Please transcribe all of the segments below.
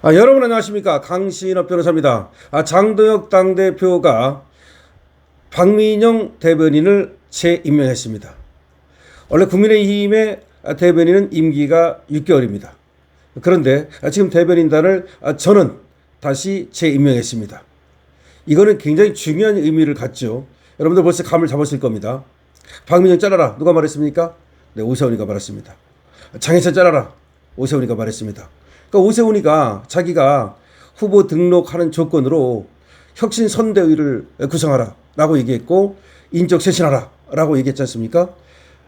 여러분 안녕하십니까? 강신업 변호사입니다. 장도혁 당대표가 박민영 대변인을 재임명했습니다. 원래 국민의힘의 대변인은 임기가 6개월입니다. 그런데 지금 대변인단을 저는 다시 재임명했습니다. 이거는 굉장히 중요한 의미를 갖죠. 여러분들 벌써 감을 잡았을 겁니다. 박민영 잘라라. 누가 말했습니까? 네, 오세훈이가 말했습니다. 장해찬 잘라라. 오세훈이가 말했습니다. 그러니까 오세훈이가 자기가 후보 등록하는 조건으로 혁신선대위를 구성하라 라고 얘기했고 인적 쇄신하라 라고 얘기했지 않습니까?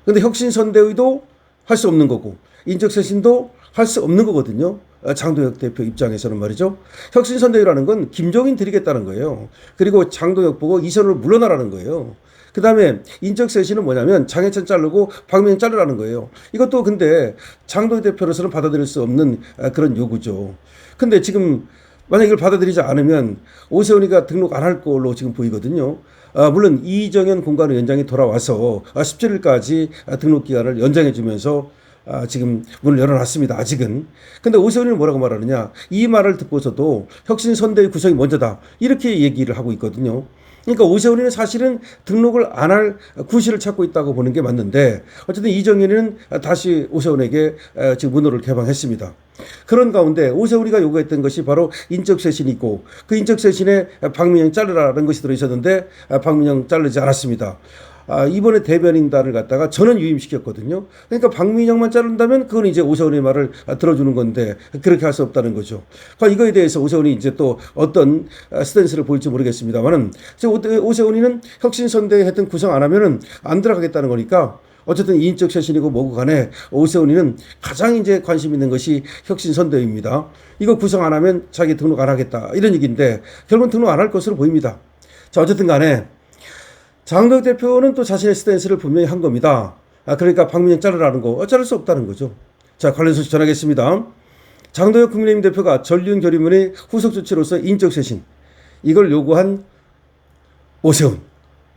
근데 혁신선대위도 할 수 없는 거고 인적 쇄신도 할 수 없는 거거든요. 장도혁 대표 입장에서는 말이죠. 혁신선대위라는 건 김종인 드리겠다는 거예요. 그리고 장도혁 보고 이선으로 물러나라는 거예요. 그 다음에 인적 쇄신은 뭐냐면 장해찬 자르고 박민영 자르라는 거예요. 이것도 근데 장도혁 대표로서는 받아들일 수 없는 그런 요구죠. 근데 지금 만약 이걸 받아들이지 않으면 오세훈이가 등록 안 할 걸로 지금 보이거든요. 물론 이정현 공관위원장이 돌아와서 17일까지 등록 기간을 연장해 주면서 지금 문을 열어놨습니다. 아직은. 근데 오세훈이는 뭐라고 말하느냐. 이 말을 듣고서도 혁신선대위 구성이 먼저다. 이렇게 얘기를 하고 있거든요. 그러니까 오세훈이는 사실은 등록을 안 할 구실을 찾고 있다고 보는 게 맞는데 어쨌든 이정현이는 다시 오세훈에게 지금 문호를 개방했습니다. 그런 가운데 오세훈이가 요구했던 것이 바로 인적쇄신이고 그 인적쇄신에 박민영 자르라는 것이 들어있었는데 박민영 자르지 않았습니다. 이번에 대변인단을 갖다가 저는 유임시켰거든요. 그러니까 박민영만 자른다면 그건 이제 오세훈의 말을 들어주는 건데 그렇게 할 수 없다는 거죠. 이거에 대해서 오세훈이 이제 또 어떤 스탠스를 보일지 모르겠습니다만은 오세훈이는 혁신선대위 했던 구성 안 하면은 안 들어가겠다는 거니까 어쨌든 인적 쇄신이고 뭐고 간에 오세훈이는 가장 이제 관심 있는 것이 혁신선대위입니다. 이거 구성 안 하면 자기 등록 안 하겠다 이런 얘기인데 결국은 등록 안 할 것으로 보입니다. 자, 어쨌든 간에 장도혁 대표는 또 자신의 스탠스를 분명히 한 겁니다. 그러니까 박민영 자르라는 거 자를 수 없다는 거죠. 자, 관련 소식 전하겠습니다. 장도혁 국민의힘 대표가 전륜 결의문의 후속 조치로서 인적 쇄신 이걸 요구한 오세훈의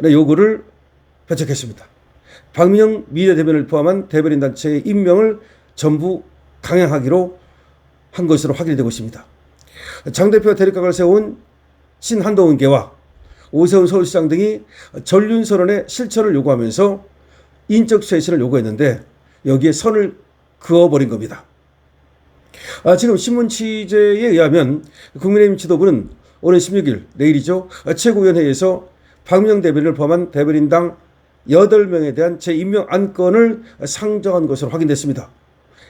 요구를 배척했습니다. 박민영 미래대변을 포함한 대변인 단체의 임명을 전부 강행하기로 한 것으로 확인이 되고 있습니다. 장 대표가 대립각을 세운 신한동훈계와 오세훈 서울시장 등이 전륜선언의 실천을 요구하면서 인적 쇄신을 요구했는데 여기에 선을 그어버린 겁니다. 지금 신문 취재에 의하면 국민의힘 지도부는 오는 16일 내일이죠. 최고위원회에서 박민영 대변인을 포함한 대변인당 8명에 대한 재임명 안건을 상정한 것으로 확인됐습니다.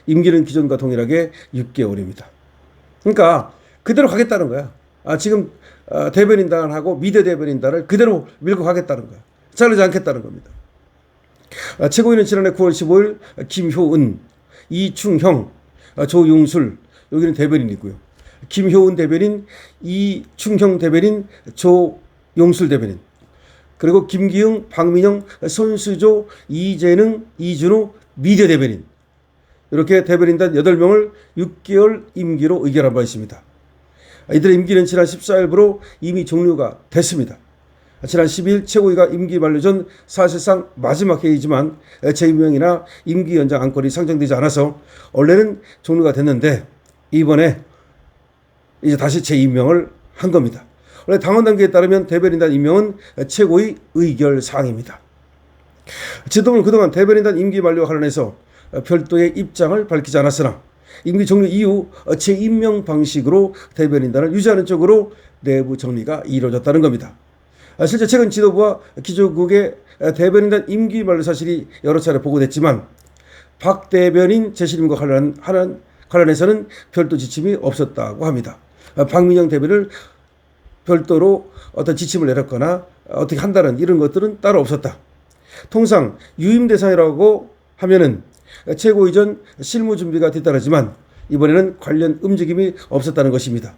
임기는 기존과 동일하게 6개월입니다. 그러니까 그대로 가겠다는 거야. 지금 대변인단하고 미대 대변인단을 그대로 밀고 가겠다는 거야. 자르지 않겠다는 겁니다. 최고위는 지난해 9월 15일 김효은, 이충형, 조용술 여기는 대변인이고요. 김효은 대변인, 이충형 대변인, 조용술 대변인 그리고 김기흥, 박민영, 손수조, 이재능, 이준호 미대 대변인 이렇게 대변인단 8명을 6개월 임기로 의결한 바 있습니다. 이들의 임기는 지난 14일부로 이미 종료가 됐습니다. 지난 10일 최고위가 임기 만료 전 사실상 마지막 회의지만 재임명이나 임기 연장 안건이 상정되지 않아서 원래는 종료가 됐는데 이번에 이제 다시 재임명을 한 겁니다. 원래 당원 단계에 따르면 대변인단 임명은 최고위 의결 사항입니다. 지도부는 그동안 대변인단 임기 만료와 관련해서 별도의 입장을 밝히지 않았으나 임기 종료 이후 재임명 방식으로 대변인단을 유지하는 쪽으로 내부 정리가 이루어졌다는 겁니다. 실제 최근 지도부와 기조국의 대변인단 임기 만료 사실이 여러 차례 보고됐지만 박 대변인 재신임과 관련해서는 별도 지침이 없었다고 합니다. 박민영 대변인을 별도로 어떤 지침을 내렸거나 어떻게 한다는 이런 것들은 따로 없었다. 통상 유임 대상이라고 하면은 최고위 전 실무 준비가 뒤따르지만 이번에는 관련 움직임이 없었다는 것입니다.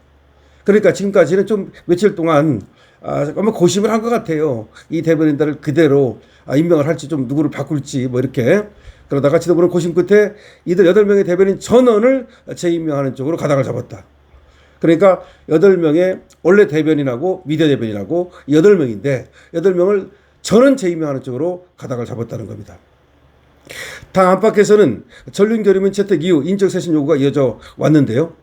그러니까 지금까지는 좀 며칠 동안 아마 고심을 한 것 같아요. 이 대변인단을 그대로 임명을 할지 좀 누구를 바꿀지 뭐 이렇게 그러다가 지도부는 고심 끝에 이들 8명의 대변인 전원을 재임명하는 쪽으로 가닥을 잡았다. 그러니까 8명의 원래 대변인하고 미대 대변인하고 8명인데 8명을 전원 재임명하는 쪽으로 가닥을 잡았다는 겁니다. 당 안팎에서는 전륜 결의문 채택 이후 인적 쇄신 요구가 이어져 왔는데요.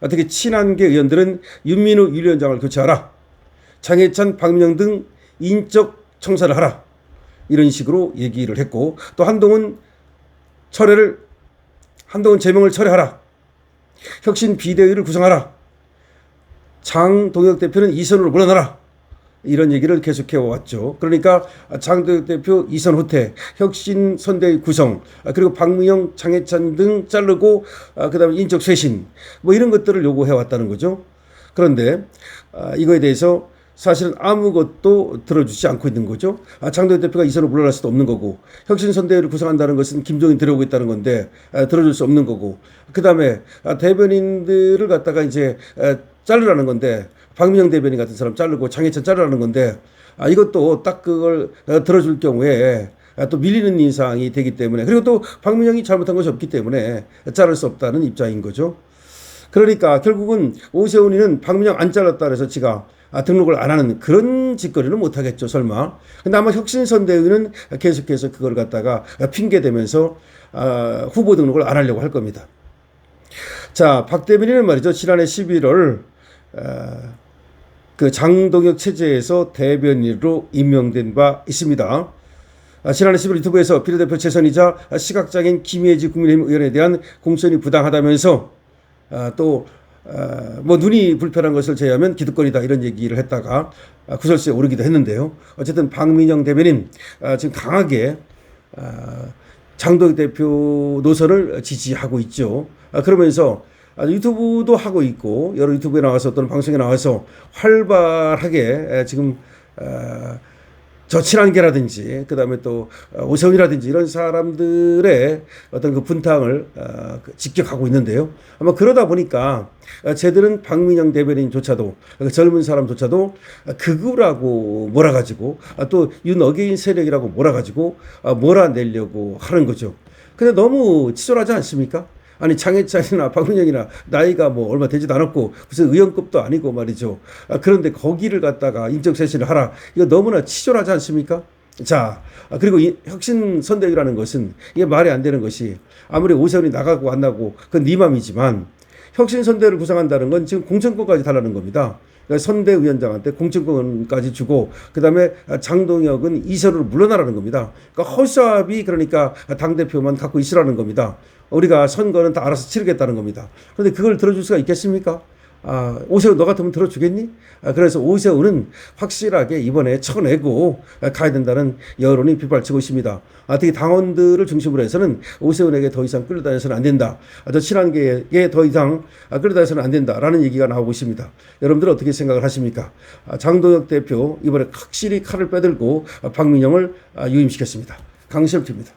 특히 친한계 의원들은 윤민우 윤리위원장을 교체하라. 장해찬, 박민영 등 인적 청사를 하라. 이런 식으로 얘기를 했고, 또 한동훈 제명을 철회하라. 혁신 비대위를 구성하라. 장동혁 대표는 이선으로 물러나라. 이런 얘기를 계속해 왔죠. 그러니까 장동혁 대표 이선 후퇴, 혁신 선대위 구성, 그리고 박민영, 장해찬 등 자르고 그다음에 인적 쇄신 뭐 이런 것들을 요구해 왔다는 거죠. 그런데 이거에 대해서 사실은 아무것도 들어주지 않고 있는 거죠. 장동혁 대표가 이선으로 물러날 수도 없는 거고, 혁신 선대위를 구성한다는 것은 김종인 들어오고 있다는 건데 들어줄 수 없는 거고, 그다음에 대변인들을 갖다가 이제 자르라는 건데, 박민영 대변인 같은 사람 자르고 장해찬 자르라는 건데, 이것도 딱 그걸 들어줄 경우에 또 밀리는 인상이 되기 때문에, 그리고 또 박민영이 잘못한 것이 없기 때문에 자를 수 없다는 입장인 거죠. 그러니까 결국은 오세훈이는 박민영 안 잘랐다 그래서 지가 등록을 안 하는 그런 짓거리는 못 하겠죠, 설마. 근데 아마 혁신선대위는 계속해서 그걸 갖다가 핑계대면서 후보 등록을 안 하려고 할 겁니다. 자, 박 대변인은 말이죠, 지난해 11월 그 장동혁 체제에서 대변인으로 임명된 바 있습니다. 지난해 11월 유튜브에서 비례대표 재선이자 시각장애인 김예지 국민의힘 의원에 대한 공천이 부당하다면서 또 뭐 눈이 불편한 것을 제외하면 기득권이다 이런 얘기를 했다가 구설수에 오르기도 했는데요. 어쨌든 박민영 대변인 지금 강하게 장동혁 대표 노선을 지지하고 있죠. 그러면서 유튜브도 하고 있고 여러 유튜브에 나와서 또는 방송에 나와서 활발하게 지금 저 친한계라든지 그다음에 또 오세훈이라든지 이런 사람들의 어떤 그 분탕을 직격하고 있는데요. 아마 그러다 보니까 쟤들은 박민영 대변인조차도 젊은 사람조차도 극우라고 몰아가지고 또 윤어게인 세력이라고 몰아가지고 몰아내려고 하는 거죠. 근데 너무 치졸하지 않습니까? 아니 장해찬이나 박민영이나 나이가 뭐 얼마 되지도 않았고 무슨 의원급도 아니고 말이죠. 그런데 거기를 갖다가 인적쇄신을 하라. 이거 너무나 치졸하지 않습니까? 자, 그리고 이 혁신 선대위라는 것은 이게 말이 안 되는 것이, 아무리 오세훈이 나가고 안 나고 그건 네 맘이지만 혁신 선대위를 구성한다는 건 지금 공천권까지 달라는 겁니다. 그러니까 선대위원장한테 공천권까지 주고 그다음에 장동혁은 이선으로 물러나라는 겁니다. 그러니까 허수아비, 그러니까 당대표만 갖고 있으라는 겁니다. 우리가 선거는 다 알아서 치르겠다는 겁니다. 그런데 그걸 들어줄 수가 있겠습니까? 오세훈 너 같으면 들어주겠니? 그래서 오세훈은 확실하게 이번에 쳐내고 가야 된다는 여론이 빗발치고 있습니다. 특히 당원들을 중심으로 해서는 오세훈에게 더 이상 끌려다녀서는 안 된다. 저 친한계에 더 이상 끌려다녀서는 안 된다라는 얘기가 나오고 있습니다. 여러분들은 어떻게 생각을 하십니까? 장동혁 대표 이번에 확실히 칼을 빼들고 박민영을 유임시켰습니다. 강실표입니다.